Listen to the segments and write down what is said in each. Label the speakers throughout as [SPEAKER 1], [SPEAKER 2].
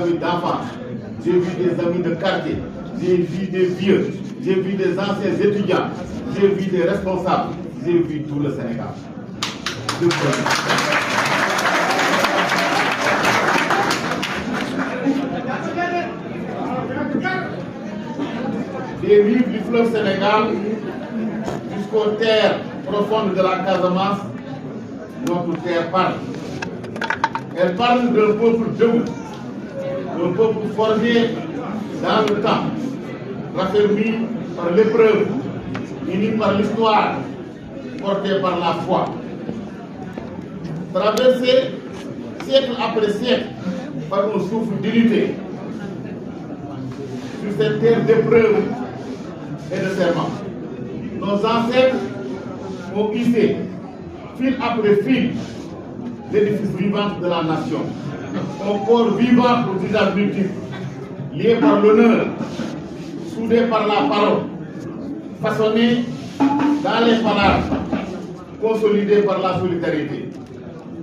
[SPEAKER 1] amis d'enfance, j'ai vu des amis de quartier, j'ai vu des vieux, j'ai vu des anciens étudiants, j'ai vu des responsables, j'ai vu tout le Sénégal. Des rives du fleuve Sénégal jusqu'aux terres profondes de la Casamance, notre terre parle. Elle parle d'un peuple debout, d'un peuple forgé dans le temps, raffermi par l'épreuve, uni par l'histoire, porté par la foi. Traversé siècle après siècle par un souffle d'unité, sur cette terre d'épreuve et de serment. Nos ancêtres ont hissé, fil après fil, l'édifice vivant de la nation. Un corps vivant aux usages multiples, lié par l'honneur, soudé par la parole, façonné dans les palabres, consolidé par la solidarité.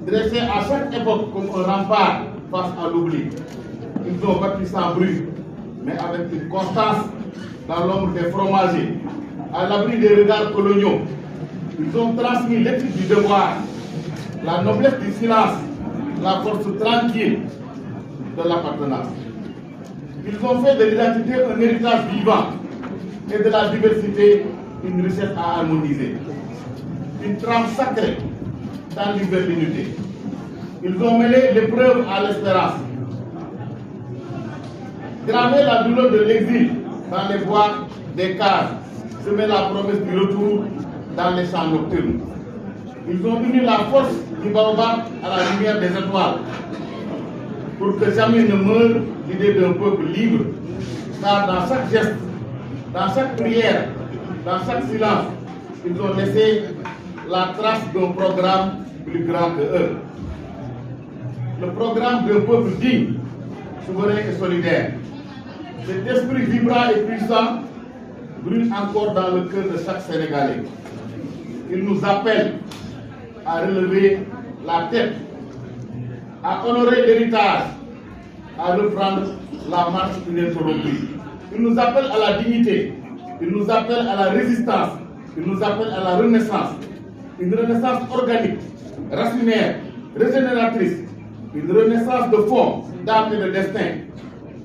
[SPEAKER 1] Dressé à chaque époque comme un rempart face à l'oubli. Ils ont battu sans bruit, mais avec une constance dans l'ombre des fromagers, à l'abri des regards coloniaux. Ils ont transmis l'éthique du devoir, la noblesse du silence, la force tranquille de l'appartenance. Ils ont fait de l'identité un héritage vivant et de la diversité une richesse à harmoniser. Une trame sacrée tendue vers l'unité. Ils ont mêlé l'épreuve à l'espérance. Gravé la douleur de l'exil dans les bois des cases, semé la promesse du retour dans les champs nocturnes. Ils ont uni la force du baobab à la lumière des étoiles pour que jamais ne meure l'idée d'un peuple libre, car dans chaque geste, dans chaque prière, dans chaque silence, ils ont laissé la trace d'un programme plus grand que eux. Le programme d'un peuple digne, souverain et solidaire. Cet esprit vibrant et puissant brûle encore dans le cœur de chaque Sénégalais. Il nous appelle à relever la tête, à honorer l'héritage, à reprendre la marche ininterrompue. Il nous appelle à la dignité, il nous appelle à la résistance, il nous appelle à la renaissance. Une renaissance organique, racinaire, régénératrice, une renaissance de fond, d'âme et de destin,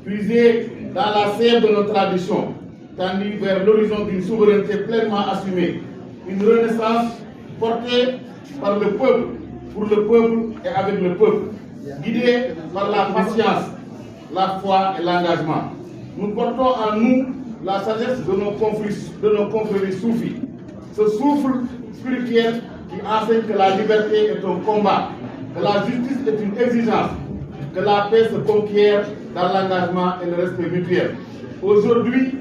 [SPEAKER 1] puisée dans la sève de nos traditions, tendue vers l'horizon d'une souveraineté pleinement assumée. Une renaissance portée par le peuple, pour le peuple et avec le peuple, guidée par la patience, la foi et l'engagement. Nous portons en nous la sagesse de nos confréries soufis. Ce souffle spirituel qui enseigne que la liberté est un combat, que la justice est une exigence, que la paix se conquiert dans l'engagement et le respect mutuel. Aujourd'hui,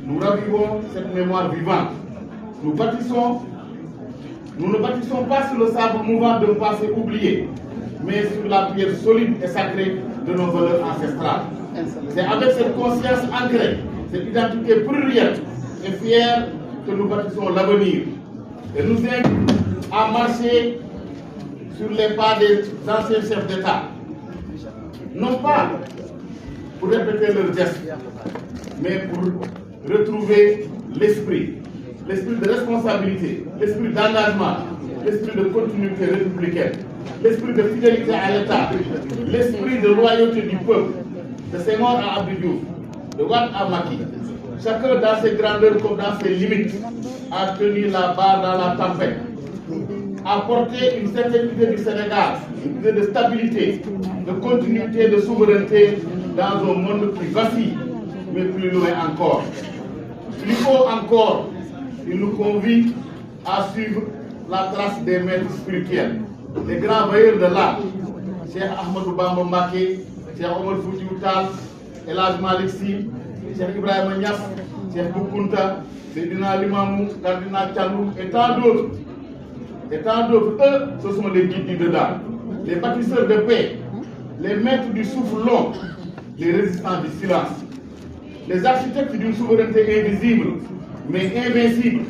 [SPEAKER 1] nous ravivons cette mémoire vivante. Nous ne bâtissons pas sur le sable mouvant d'un passé oublié, mais sur la pierre solide et sacrée de nos valeurs ancestrales. C'est avec cette conscience ancrée, cette identité plurielle et fière que nous bâtissons l'avenir. Et nous invitons à marcher sur les pas des anciens chefs d'État. Non pas pour répéter leurs gestes, mais pour retrouver l'esprit de responsabilité, l'esprit d'engagement, l'esprit de continuité républicaine, l'esprit de fidélité à l'État, l'esprit de loyauté du peuple, de Senghor à Abdou Diouf, de Wade à Macky. Chacun dans ses grandeurs comme dans ses limites a tenu la barre dans la tempête, a porté une certaine idée du Sénégal, une idée de stabilité, de continuité, de souveraineté dans un monde qui vacille, mais plus loin encore. Plus haut encore, il nous convie à suivre la trace des maîtres spirituels, les grands veilleurs de l'âme, Cheikh Ahmadou Bamba Mbacké, Cheikh Omar Foutiyou Tall, El Hadj Malick Sy, Cheikh Ibrahima Niass, Cheikh Bou Kounta, Seydina Limamou, Cardinal Thiandoum et tant d'autres. Et tant d'autres, eux, ce sont les guides du dedans, les bâtisseurs de paix, les maîtres du souffle long, les résistants du silence, les architectes d'une souveraineté invisible, mais invincible.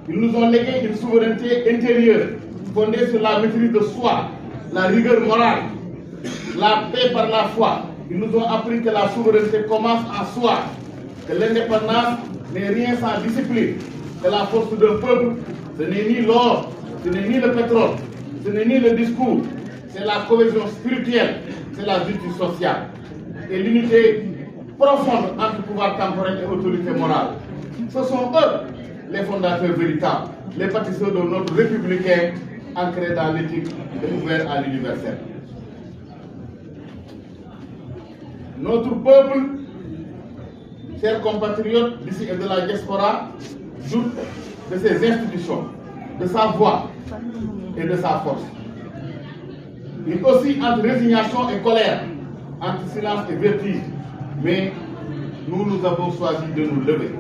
[SPEAKER 1] Ils nous ont légué une souveraineté intérieure, fondée sur la maîtrise de soi, la rigueur morale, la paix par la foi, Ils nous ont appris que la souveraineté commence en soi, que l'indépendance n'est rien sans discipline, que la force d'un peuple, ce n'est ni l'or, ce n'est ni le pétrole, ce n'est ni le discours, c'est la cohésion spirituelle, c'est la justice sociale et l'unité profonde entre pouvoir temporel et autorité morale. Ce sont eux les fondateurs véritables, les bâtisseurs de notre républicain ancré dans l'éthique et ouvert à l'universel. Notre peuple, chers compatriotes d'ici et de la diaspora, doute de ses institutions, de sa voix et de sa force. Il aussi entre résignation et colère, entre silence et vertige, mais nous avons choisi de nous lever.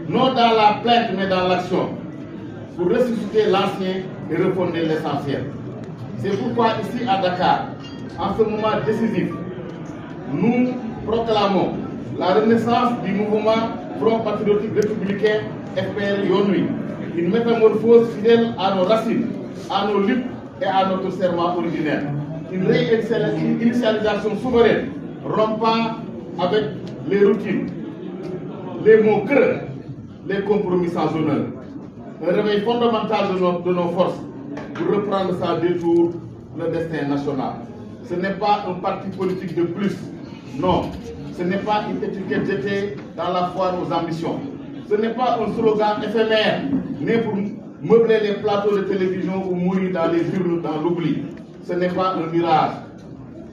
[SPEAKER 1] Non dans la plainte, mais dans l'action, pour ressusciter l'ancien et refonder l'essentiel. C'est pourquoi ici à Dakar, en ce moment décisif, nous proclamons la renaissance du mouvement Front Patriotique Républicain FPR Yoon-Wi, une métamorphose fidèle à nos racines, à nos luttes et à notre serment originel. Une réinitialisation souveraine, rompant avec les routines, les mots creux, les compromis sans honneur. Un réveil fondamental de nos forces pour reprendre sans détour le destin national. Ce n'est pas un parti politique de plus, non. Ce n'est pas une étiquette jetée dans la foire aux ambitions. Ce n'est pas un slogan éphémère, né pour meubler les plateaux de télévision ou mourir dans les urnes dans l'oubli. Ce n'est pas un mirage.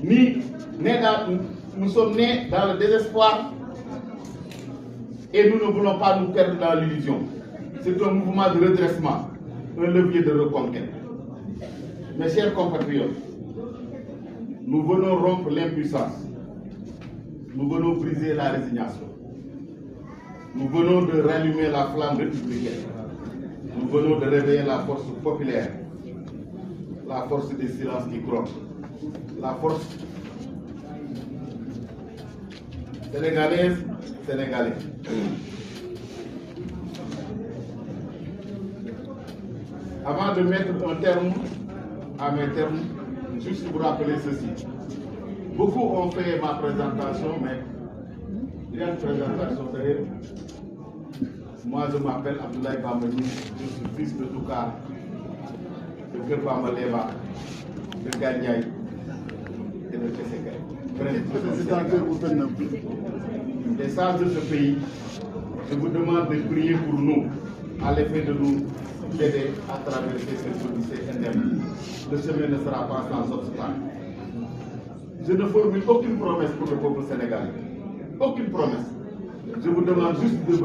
[SPEAKER 1] Nous sommes nés dans le désespoir et nous ne voulons pas nous perdre dans l'illusion. C'est un mouvement de redressement, un levier de reconquête. Mes chers compatriotes, nous venons rompre l'impuissance. Nous venons briser la résignation. Nous venons de rallumer la flamme républicaine. Nous venons de réveiller la force populaire, la force des silences qui grondent, la force sénégalaise, sénégalais. Avant de mettre un terme à mes termes, juste vous rappeler ceci. Beaucoup ont fait ma présentation, mais il y a une présentation derrière. Moi, je m'appelle Abdoulaye Bambadji, je suis fils de Toukar, de Kerbamba Leva, de Gandiaye et de Tessékay. Les sages de ce pays, je vous demande de prier pour nous, à l'effet de nous aider à traverser cette odyssée interne. Le chemin ne sera pas sans obstacle. Je ne formule aucune promesse pour le peuple sénégalais. Aucune promesse. Je vous demande juste de